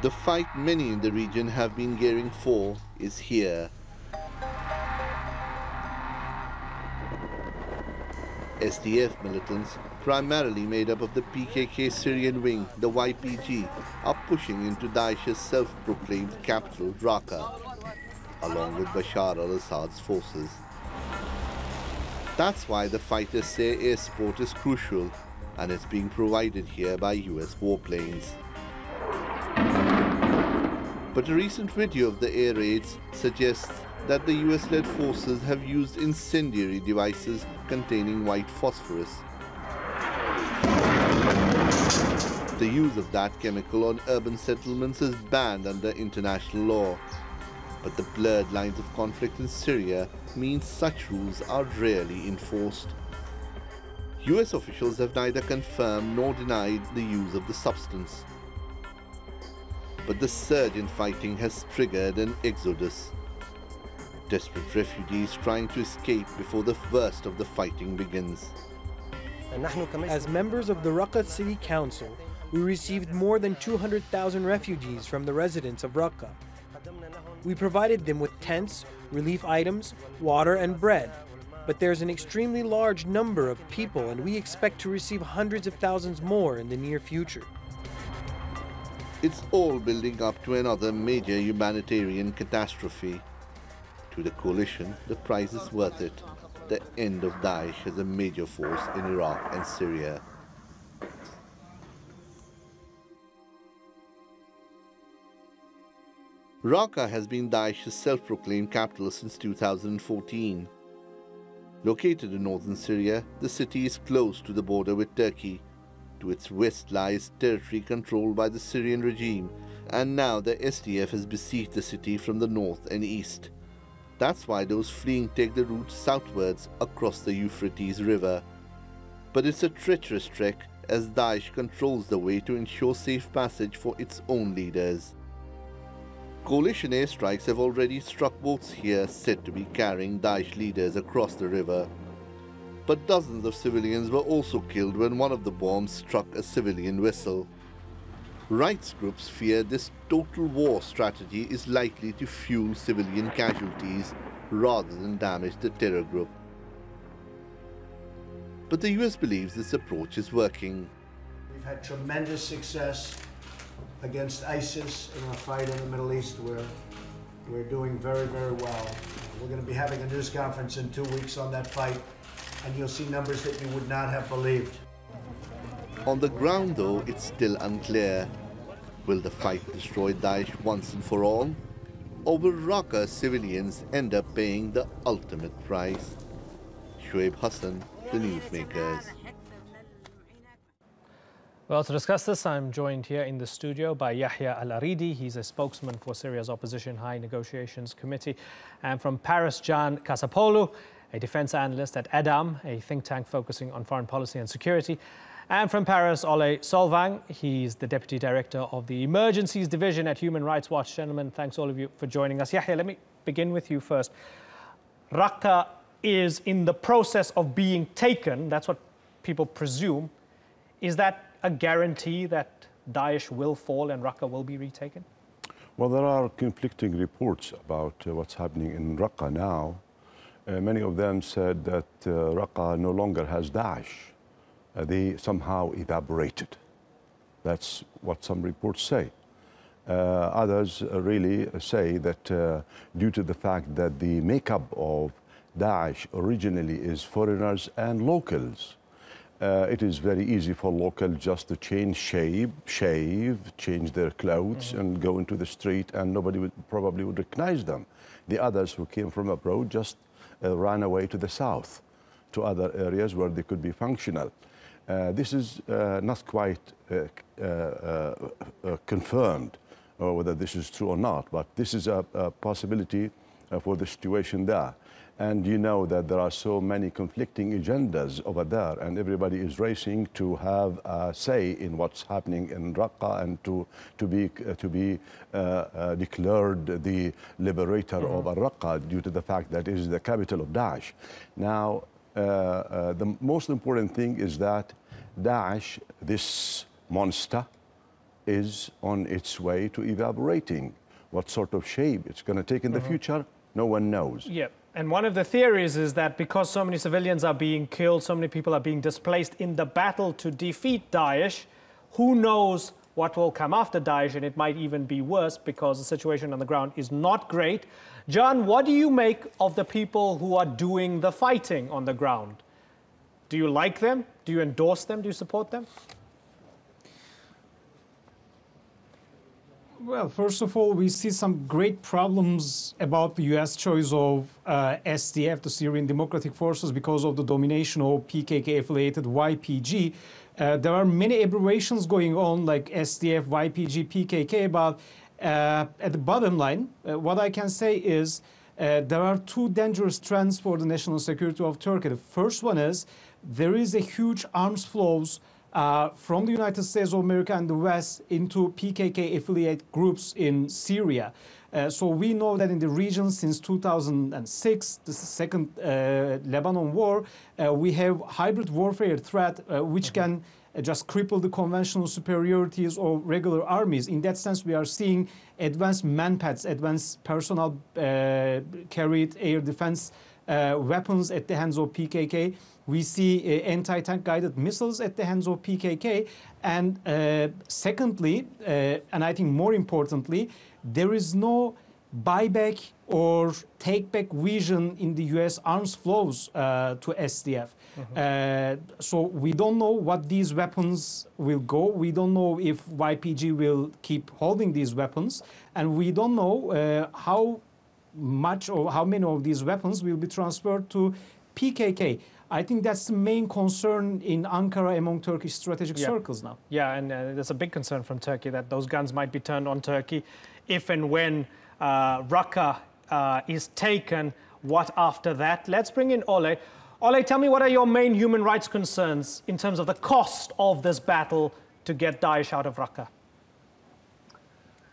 The fight many in the region have been gearing for is here. SDF militants, primarily made up of the PKK Syrian wing, the YPG, are pushing into Daesh's self-proclaimed capital, Raqqa, along with Bashar al-Assad's forces. That's why the fighters say air support is crucial, and it's being provided here by US warplanes. But a recent video of the air raids suggests that the US-led forces have used incendiary devices containing white phosphorus. The use of that chemical on urban settlements is banned under international law. But the blurred lines of conflict in Syria mean such rules are rarely enforced. US officials have neither confirmed nor denied the use of the substance. But the surge in fighting has triggered an exodus. Desperate refugees trying to escape before the worst of the fighting begins. As members of the Raqqa City Council, we received more than 200,000 refugees from the residents of Raqqa. We provided them with tents, relief items, water and bread. But there's an extremely large number of people and we expect to receive hundreds of thousands more in the near future. It's all building up to another major humanitarian catastrophe. To the coalition, the price is worth it. The end of Daesh as a major force in Iraq and Syria. Raqqa has been Daesh's self-proclaimed capital since 2014. Located in northern Syria, the city is close to the border with Turkey. To its west lies territory controlled by the Syrian regime, and now the SDF has besieged the city from the north and east. That's why those fleeing take the route southwards across the Euphrates River. But it's a treacherous trek as Daesh controls the way to ensure safe passage for its own leaders. Coalition airstrikes have already struck boats here said to be carrying Daesh leaders across the river. But dozens of civilians were also killed when one of the bombs struck a civilian vessel. Rights groups fear this total war strategy is likely to fuel civilian casualties rather than damage the terror group. But the US believes this approach is working. We've had tremendous success against ISIS in our fight in the Middle East, where we're doing very, very well. We're going to be having a news conference in 2 weeks on that fight, and you'll see numbers that you would not have believed. On the ground, though, it's still unclear. Will the fight destroy Daesh once and for all? Or will Raqqa civilians end up paying the ultimate price? Shoaib Hassan, the Newsmakers. Well, to discuss this, I'm joined here in the studio by Yahya Al-Aridi. He's a spokesman for Syria's Opposition High Negotiations Committee. And from Paris, Can Kasapoğlu, a defense analyst at EDAM, a think tank focusing on foreign policy and security. And from Paris, Ole Solvang. He's the Deputy Director of the Emergencies Division at Human Rights Watch. Gentlemen, thanks all of you for joining us. Yahya, let me begin with you first. Raqqa is in the process of being taken. That's what people presume. Is that a guarantee that Daesh will fall and Raqqa will be retaken? Well, there are conflicting reports about what's happening in Raqqa now. Many of them said that Raqqa no longer has Daesh. They somehow evaporated. That's what some reports say. Others really say that due to the fact that the makeup of Daesh originally is foreigners and locals, it is very easy for locals just to change shape, shave, change their clothes and go into the street, and nobody probably would recognize them. The others who came from abroad just ran away to the south, to other areas where they could be functional. This is not quite confirmed whether this is true or not, but this is a possibility for the situation there. And you know that there are so many conflicting agendas over there, and everybody is racing to have a say in what's happening in Raqqa and to be declared the liberator of Raqqa due to the fact that it is the capital of Daesh. Now, the most important thing is that Daesh, this monster, is on its way to evaporating. What sort of shape it's going to take in the future, no one knows. Yeah, and one of the theories is that because so many civilians are being killed, so many people are being displaced in the battle to defeat Daesh, who knows what will come after Daesh, and it might even be worse because the situation on the ground is not great. John, what do you make of the people who are doing the fighting on the ground? Do you like them? Do you endorse them? Do you support them? Well, first of all, we see some great problems about the U.S. choice of SDF, the Syrian Democratic Forces, because of the domination of PKK-affiliated YPG. There are many aberrations going on, like SDF, YPG, PKK, but at the bottom line, what I can say is there are two dangerous trends for the national security of Turkey. The first one is there is a huge arms flows from the United States of America and the West into PKK affiliate groups in Syria. So we know that in the region since 2006, the second Lebanon war, we have hybrid warfare threat which can just cripple the conventional superiorities of regular armies. In that sense, we are seeing advanced manpads, advanced personnel carried air defense weapons at the hands of PKK. We see anti-tank guided missiles at the hands of PKK. And secondly, and I think more importantly, there is no buyback or take-back vision in the U.S. arms flows to SDF. So we don't know what these weapons will go. We don't know if YPG will keep holding these weapons. And we don't know how much or how many of these weapons will be transferred to PKK. I think that's the main concern in Ankara among Turkish strategic circles now. Yeah, and there's a big concern from Turkey that those guns might be turned on Turkey if and when Raqqa is taken. What after that? Let's bring in Ole. Ole, tell me, what are your main human rights concerns in terms of the cost of this battle to get Daesh out of Raqqa?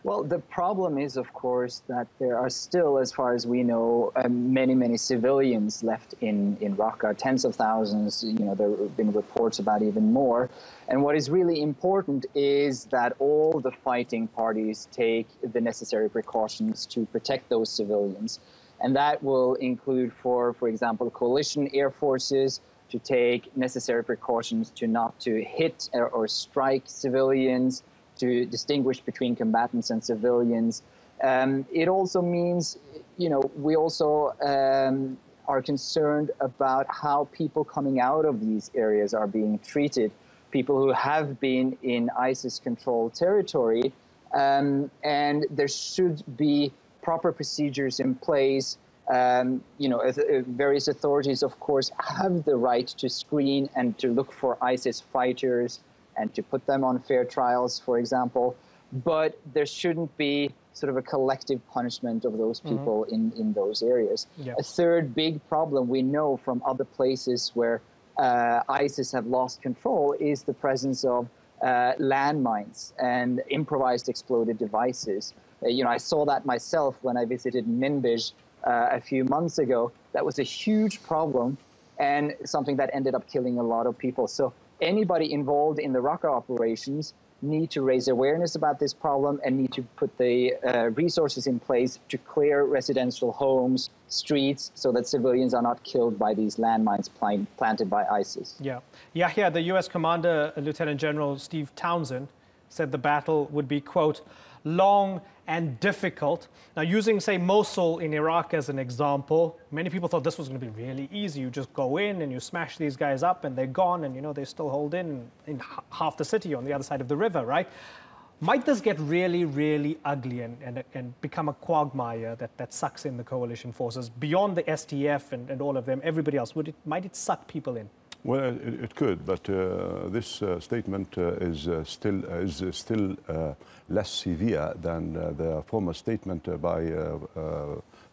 Well, the problem is, of course, that there are still, as far as we know, many civilians left in Raqqa, tens of thousands. You know, there have been reports about even more. And what is really important is that all the fighting parties take the necessary precautions to protect those civilians. And that will include, for example, coalition air forces to take necessary precautions to not to hit or strike civilians, to distinguish between combatants and civilians. It also means, you know, we also are concerned about how people coming out of these areas are being treated, people who have been in ISIS-controlled territory, and there should be proper procedures in place. You know, various authorities, of course, have the right to screen and to look for ISIS fighters and to put them on fair trials, for example. But there shouldn't be sort of a collective punishment of those people in those areas. Yeah. A third big problem we know from other places where ISIS have lost control is the presence of landmines and improvised exploded devices. You know, I saw that myself when I visited Minbij a few months ago. That was a huge problem and something that ended up killing a lot of people. So anybody involved in the Raqqa operations need to raise awareness about this problem and need to put the resources in place to clear residential homes, streets, so that civilians are not killed by these landmines planted by ISIS. Yeah. Yahya, the U.S. commander, Lieutenant General Steve Townsend, said the battle would be, quote, long and difficult. Now, using, say, Mosul in Iraq as an example, many people thought this was going to be really easy. You just go in and you smash these guys up and they're gone, and, you know, they still hold in half the city on the other side of the river, right? Might this get really, really ugly and become a quagmire that sucks in the coalition forces beyond the SDF and all of them, everybody else? Might it suck people in? Well, it could, but this statement is still less severe than the former statement by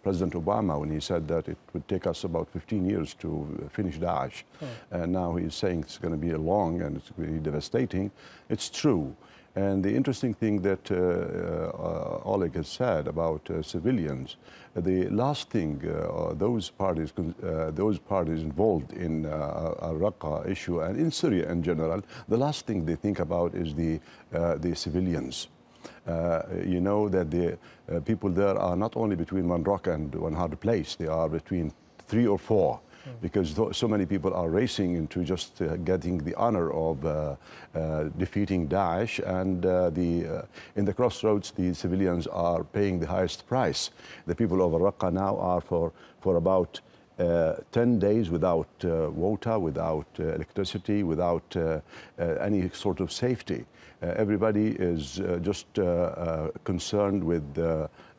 President Obama when he said that it would take us about 15 years to finish Daesh. And now he's saying it's going to be long and it's going to be devastating. It's true. And the interesting thing that Oleg has said about civilians, the last thing those parties involved in Raqqa issue and in Syria in general, the last thing they think about is the civilians. You know that the people there are not only between one rock and one hard place, they are between 3 or 4. Because so many people are racing into just getting the honor of defeating Daesh, and in the crossroads, the civilians are paying the highest price. The people of Raqqa now are for about 10 days without water, without electricity, without any sort of safety. Everybody is just concerned with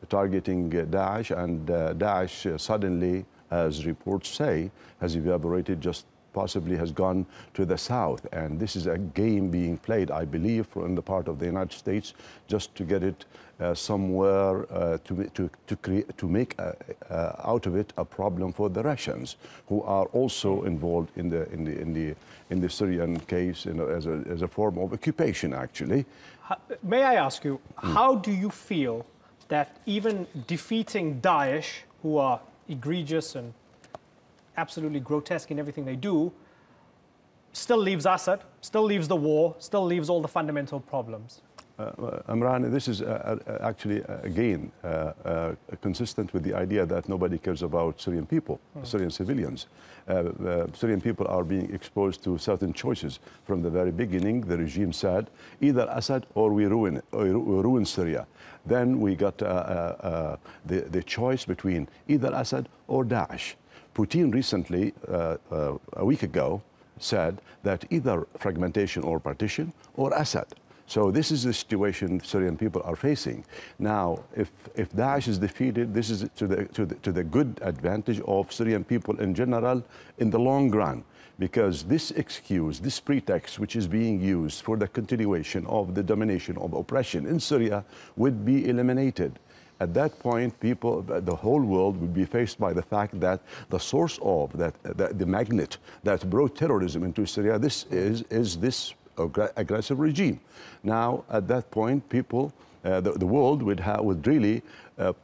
targeting Daesh, and Daesh suddenly, as reports say, has evaporated, just possibly has gone to the south. And this is a game being played, I believe, on the part of the United States, just to get it somewhere to make out of it a problem for the Russians, who are also involved in the Syrian case, you know, as a form of occupation, actually. May I ask you, how do you feel that even defeating Daesh, who are egregious and absolutely grotesque in everything they do, still leaves Assad, still leaves the war, still leaves all the fundamental problems? Imran, this is actually, again, consistent with the idea that nobody cares about Syrian people, Syrian civilians. Syrian people are being exposed to certain choices. From the very beginning, the regime said, either Assad or we ruin Syria. Then we got the choice between either Assad or Daesh. Putin recently, a week ago, said that either fragmentation or partition or Assad. So this is the situation Syrian people are facing. Now, if Daesh is defeated, this is to the good advantage of Syrian people in general in the long run, because this excuse, this pretext which is being used for the continuation of the domination of oppression in Syria would be eliminated. At that point, people, the whole world would be faced by the fact that the source of the magnet that brought terrorism into Syria, this is this aggressive regime. Now, at that point, people, the world would really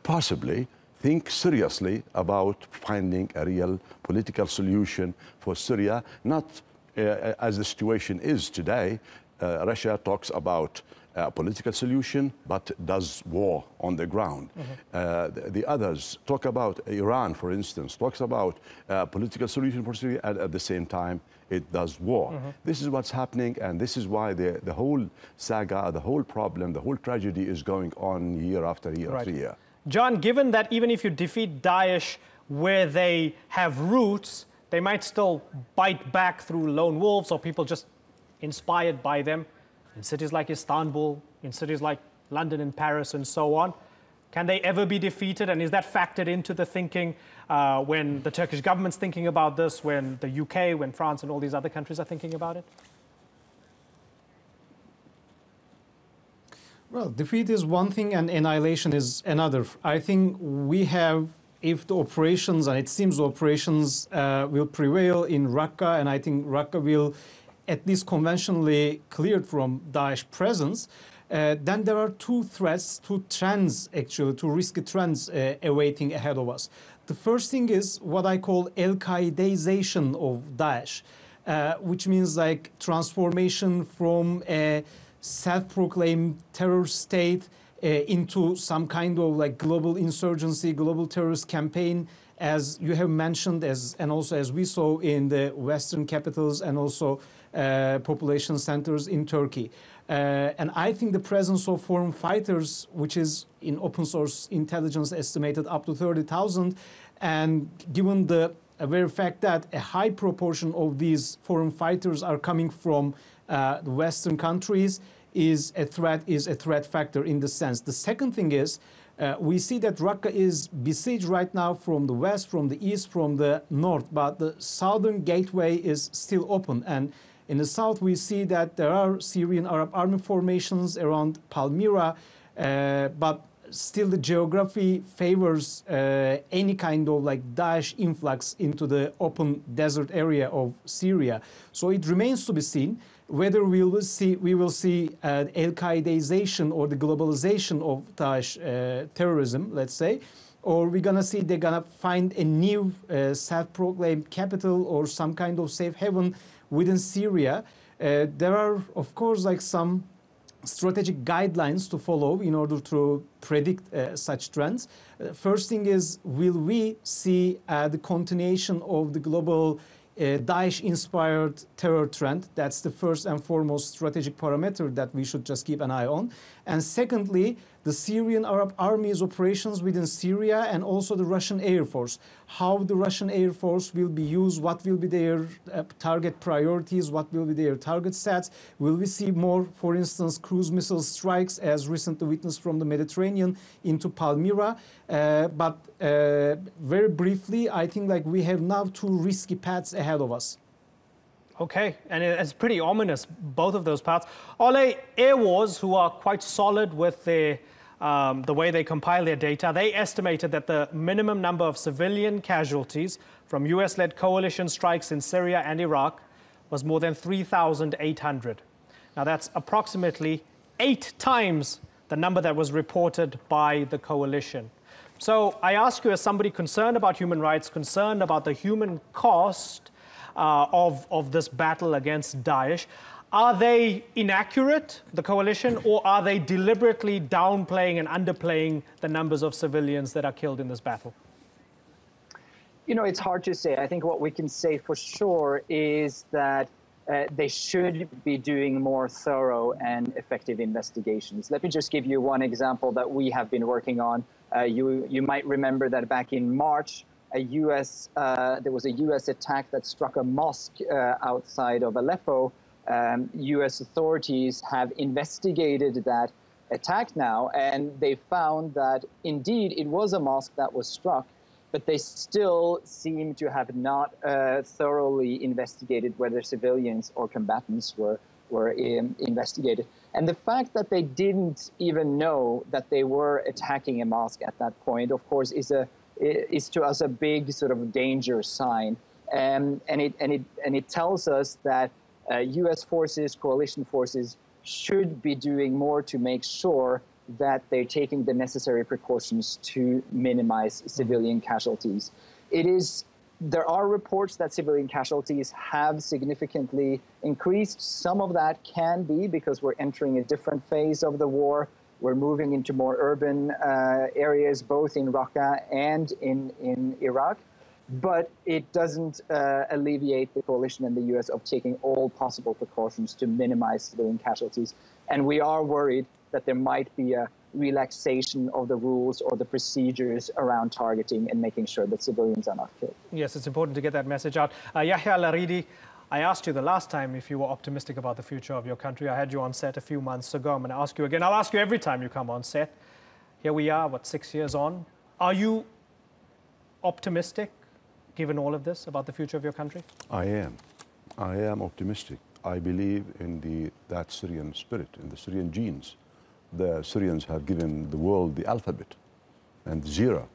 possibly think seriously about finding a real political solution for Syria, not as the situation is today. Russia talks about a political solution, but does war on the ground. The others talk about Iran, for instance, talks about a political solution for Syria, and at the same time, it does war. This is what's happening, and this is why the whole saga, the whole problem, the whole tragedy is going on year after year after year. John, given that even if you defeat Daesh where they have roots, they might still bite back through lone wolves or people just inspired by them in cities like Istanbul, in cities like London and Paris and so on. Can they ever be defeated? And is that factored into the thinking when the Turkish government's thinking about this, when the UK, when France and all these other countries are thinking about it? Well, defeat is one thing and annihilation is another. I think we have, if the operations, and it seems the operations will prevail in Raqqa, and I think Raqqa will at least conventionally cleared from Daesh presence, then there are two threats, two trends actually, two risky trends awaiting ahead of us. The first thing is what I call Al-Qaedaization of Daesh, which means like transformation from a self-proclaimed terror state into some kind of like global insurgency, global terrorist campaign, as you have mentioned, and also as we saw in the Western capitals and also population centers in Turkey. And I think the presence of foreign fighters, which is in open source intelligence estimated up to 30,000, and given the very fact that a high proportion of these foreign fighters are coming from the Western countries, is a threat factor in the sense. The second thing is we see that Raqqa is besieged right now from the west, from the east, from the north, but the southern gateway is still open. And in the south, we see that there are Syrian Arab army formations around Palmyra, but still the geography favors any kind of like Daesh influx into the open desert area of Syria. So it remains to be seen. whether we will see Al-Qaedaization or the globalization of Daesh terrorism, let's say, or we're gonna see they're gonna find a new self-proclaimed capital or some kind of safe haven within Syria. There are, of course, like some strategic guidelines to follow in order to predict such trends. First thing is, will we see the continuation of the global Daesh-inspired terror trend? That's the first and foremost strategic parameter that we should just keep an eye on. And secondly, the Syrian Arab Army's operations within Syria and also the Russian Air Force. How the Russian Air Force will be used, what will be their target priorities, what will be their target sets. Will we see more, for instance, cruise missile strikes as recently witnessed from the Mediterranean into Palmyra? But very briefly, I think like we have now two risky paths ahead of us. Okay, and it's pretty ominous, both of those paths. Ole, Air Wars, who are quite solid with their, the way they compile their data, they estimated that the minimum number of civilian casualties from US-led coalition strikes in Syria and Iraq was more than 3,800. Now that's approximately 8 times the number that was reported by the coalition. So I ask you, as somebody concerned about human rights, concerned about the human cost of this battle against Daesh, are they inaccurate, the coalition, or are they deliberately downplaying and underplaying the numbers of civilians that are killed in this battle? You know, it's hard to say. I think what we can say for sure is that they should be doing more thorough and effective investigations. Let me just give you one example that we have been working on. You might remember that back in March, there was a U.S. attack that struck a mosque outside of Aleppo. U.S. authorities have investigated that attack now, and they found that indeed it was a mosque that was struck, but they still seem to have not thoroughly investigated whether civilians or combatants were investigated. And the fact that they didn't even know that they were attacking a mosque at that point, of course, is to us a big sort of danger sign. And it tells us that U.S. forces, coalition forces, should be doing more to make sure that they're taking the necessary precautions to minimize civilian casualties. There are reports that civilian casualties have significantly increased. Some of that can be because we're entering a different phase of the war. We're moving into more urban areas, both in Raqqa and in Iraq. But it doesn't alleviate the coalition and the U.S. of taking all possible precautions to minimize civilian casualties. And we are worried that there might be a relaxation of the rules or the procedures around targeting and making sure that civilians are not killed. Yes, it's important to get that message out. Yahya Al-Aridi, I asked you the last time if you were optimistic about the future of your country. I had you on set a few months ago. I'm going to ask you again. I'll ask you every time you come on set. Here we are, 6 years on. Are you optimistic, given all of this, about the future of your country? I am optimistic. I believe in that Syrian spirit, in the Syrian genes. The Syrians have given the world the alphabet and zero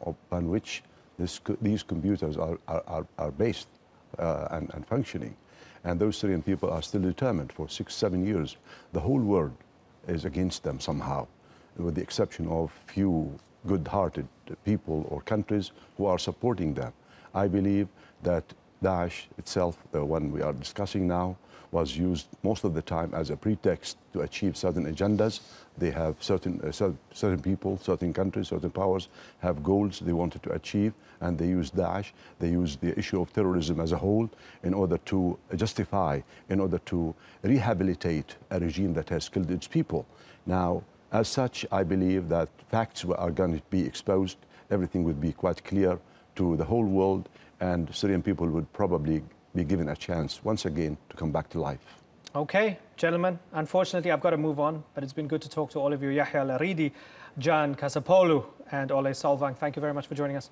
upon which these computers are based and functioning. And those Syrian people are still determined for 6-7 years. The whole world is against them somehow, with the exception of few good-hearted people or countries who are supporting them. I believe that Daesh itself, the one we are discussing now, was used most of the time as a pretext to achieve certain agendas. They have certain people, certain countries, certain powers have goals they wanted to achieve, and they use Daesh. They use the issue of terrorism as a whole in order to justify, in order to rehabilitate a regime that has killed its people. Now, as such, I believe that facts are going to be exposed. Everything would be quite clear to the whole world, and Syrian people would probably be given a chance once again to come back to life. Okay, gentlemen, unfortunately I've got to move on, but it's been good to talk to all of you. Yahya Al-Aridi, Can Kasapoğlu and Ole Solvang, thank you very much for joining us.